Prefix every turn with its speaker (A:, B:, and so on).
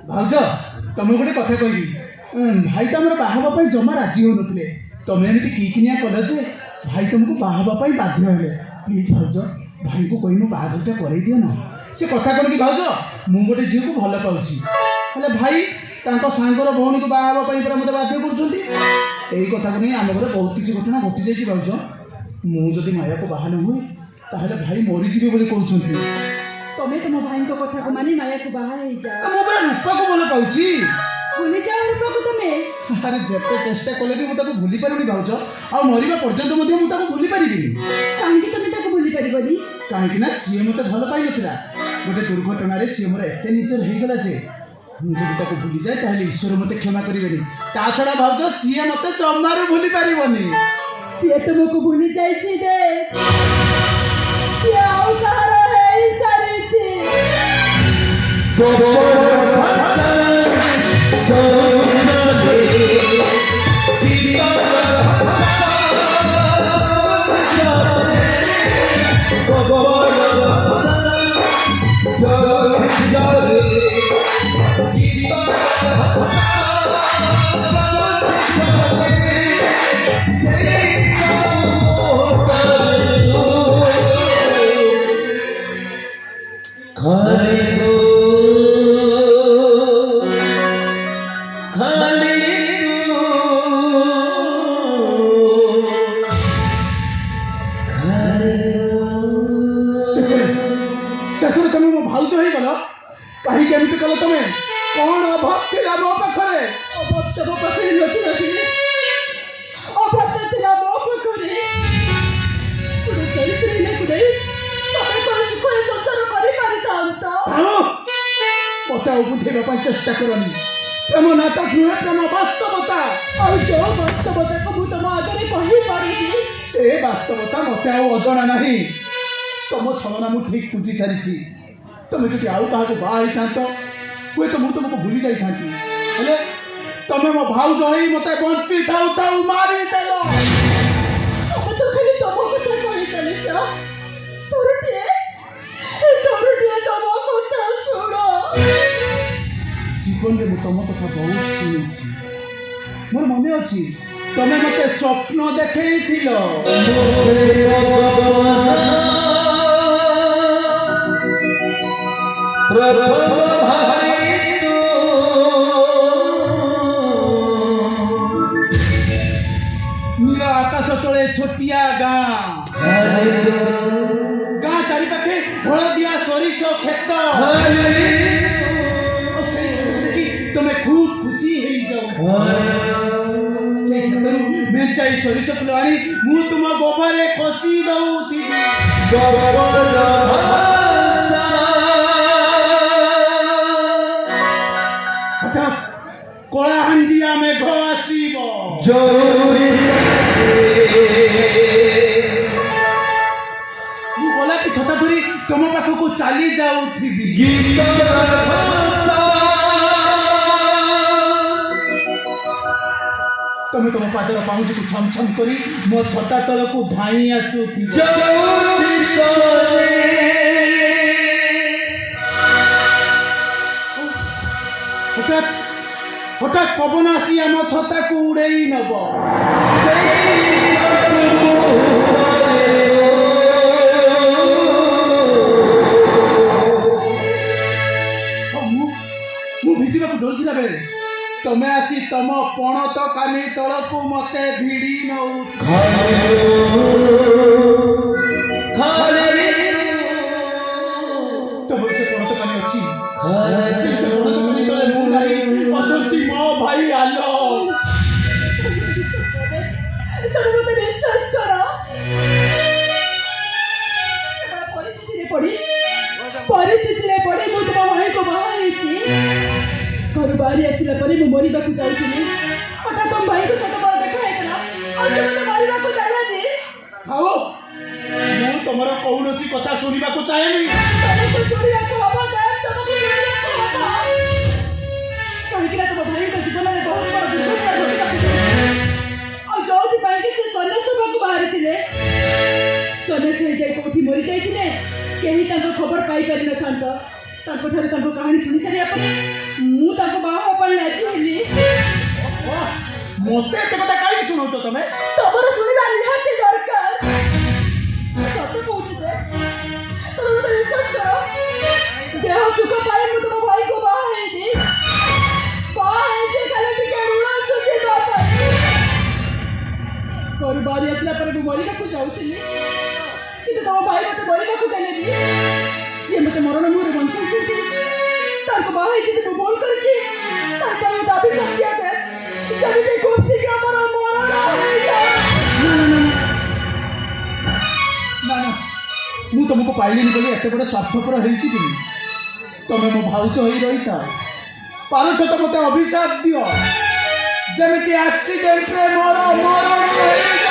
A: भाउज तुम गोटे कथा कहबी भाई तो आम बाहा जमा राजी हो नुले तुम एमती किनिया कल जे भाई तुमको बाहा बाध्य हेले प्लीज भाउज भाई को कही मो बाहाघरटा कर दियो ना से कथा कौन कि भाउज मु गोटे झील को भल पाऊँगी हेले भाई सांगर भौणी को बाहा मत बाध्य कर कथा को नहीं आम घर बहुत किसी घटना घटी जाइए भाउज मुझे माया को बाहा न हुए ताहले भाई मरीजी बोली कहते
B: तमें तुम भाई को कथा को मानी माया को बाहा हो जाओ
A: मो पूरा रूपा को भल पाऊँगी
B: भूली जाओ रूपा को तमें
A: अरे जिते चेष्टा कले भी मुझे भूली पारूनी भाउज आ मरवा पर्यंत मुझे भूली पारि
B: कहीं तुम भूली पारनी
A: कहीं सी मत भल पाई ना गोटे दुर्घटन सी मोर एत निजर हो गला जे मुझे भी भूली जाए ताहले ईश्वर मत क्षमा करेंगे ता छड़ा भाउज सी मत जमारू भूली पारनी
B: सी तुमको भूली जाइए देख सी आउ कहार है सारी शेष तुम मो भाउज हो गल कहीं केमती कल तुम कौन अभाव थी मो पाखे अभाव तो मो पाखे नथी अभाव तो थिला मो पाखे पुरे चरित्र ने कुडे तमे को सुख संसार करि पारितांत
A: मत बुझेगा चेष्टा करनी प्रेम नाटक नुहे प्रेम वास्तवता
B: और जो वास्तवता को मु तुम आगे कहि पारिबी
A: से वास्तवता मत अजना नहीं तुम छलना मु ठीक बुझी सारी तुम जो आउ क्या बाहर हुए तो मुझे तुमको भूली जाइए तुम मो भाउज हो मत बंची थाऊ थाऊ मारी देल
B: तो खाली तुम कथा कहि चलिछ तोरटिए तुम कथा सुनो
A: जीवन में तुम कथा बहुत शुणी मोर मन अच्छी तुम मत स्वप्न देखल नील आकाश तले छोटिया गाँ चारि पाखे हलदिया सरिष खेत देखी तुम खूब खुशी हो से खेतर मेचाई सरिष फुल आनी मु तुम गोबरे खसी दउथी हठात कलाहांडिया मेघ आसीब मु गला कि छता धरी तुम पाखक चली जाऊथी तुम तुम पादर पाउज को छम छम करी मो छता तल को धाई आसुथी हठात हठात पवन आसी आम छता को उड़ई नब मु भिजिबा को डोलथिला बेले तमे आसी तम पणत कानी तल को मते भिड़ी नउ तम से पणत कानी अछि से पणत कानी तले मु नाही अछंती मो भाई आलो
B: तुम मत विश्वास करो परिस्थिति रे पड़ी मु तुम भाई को बाहा हेची घर बाहरी आसिला परे मु मरिबा को जाउथिनी हठात तुम भाई को सत बार देखा हेतला और से मते मरिबा को जालानी
A: खाओ मु तमरो कौनसी कथा सुनिबा को चाहेनी
B: तमे को सुनिबा को हबा दे तुमको सुनिबा को हबा कहि कि तुम भाई को जीवन में बहुत बड़ दुर्घटना घटिबा को और जोथि भाई के से सन्यास को बाहर थिले सन्यास हो जाय कोठी मरि जायथिले केही तांको खबर पाई पारि न थांत तांको ठारे तांको कहानी सुनि सारी आपण ମୁଁ ତାକୁ ବାହା ହେବା ପାଇଁ ରାଜି ହେଲି।
A: ମତେ ଏତେ କଥା କାହିଁକି ଶୁଣଉଛ ତମେ?
B: ତମର ଶୁଣିବା ନିହାତି ଦରକାର। ସତ କହୁଛି ଯେ ତମେ ମତେ ବିଶ୍ୱାସ କର, ଦେହ ସୁଖ ପାଇଁ ମୁଁ ତମ ଭାଇକୁ ବାହା ହେଇନି। ବାହା ହେଇଛି ଖାଲି ଟିକେ ଋଣ ସୁଝିବା ପାଇଁ। ଘରୁ ବାହାରି ଆସିଲା ପରେ ମୁଁ ମରିବାକୁ ଯାଉଥିଲି, କିନ୍ତୁ ତମ ଭାଇ ମତେ ମରିବାକୁ ଦେଲେନି। ଯିଏ ମତେ ମରଣ ମୁହଁରେ ବଞ୍ଚାଇଛନ୍ତି ତାଙ୍କୁ ବାହା ହେଇଛନ୍ତି ମୁଁ ଭୁଲ କରିଛି। ତାଙ୍କ ଦାବି ସତ୍ୟ ଦେ ଯେମିତି ଖୁବ୍ ଶୀଘ୍ର ମୋର ମରଣ ହେଇଯାଏ।
A: ନା ନା, ମୁଁ ତମକୁ ପାଇଲିନି ବୋଲି ଏତେ ବଡ଼ ସ୍ୱାର୍ଥପର ହେଇଛି କି? ତମେ ମୋ ଭାଉଜ ହେଇ ରହିଥାଅ। ପାରୁଛ ତ ମତେ ଅଭିଶାପ ଦିଅ, ଯେମିତି ଆକ୍ସିଡେଣ୍ଟରେ ମୋର ମରଣ ହେଇଯାଏ।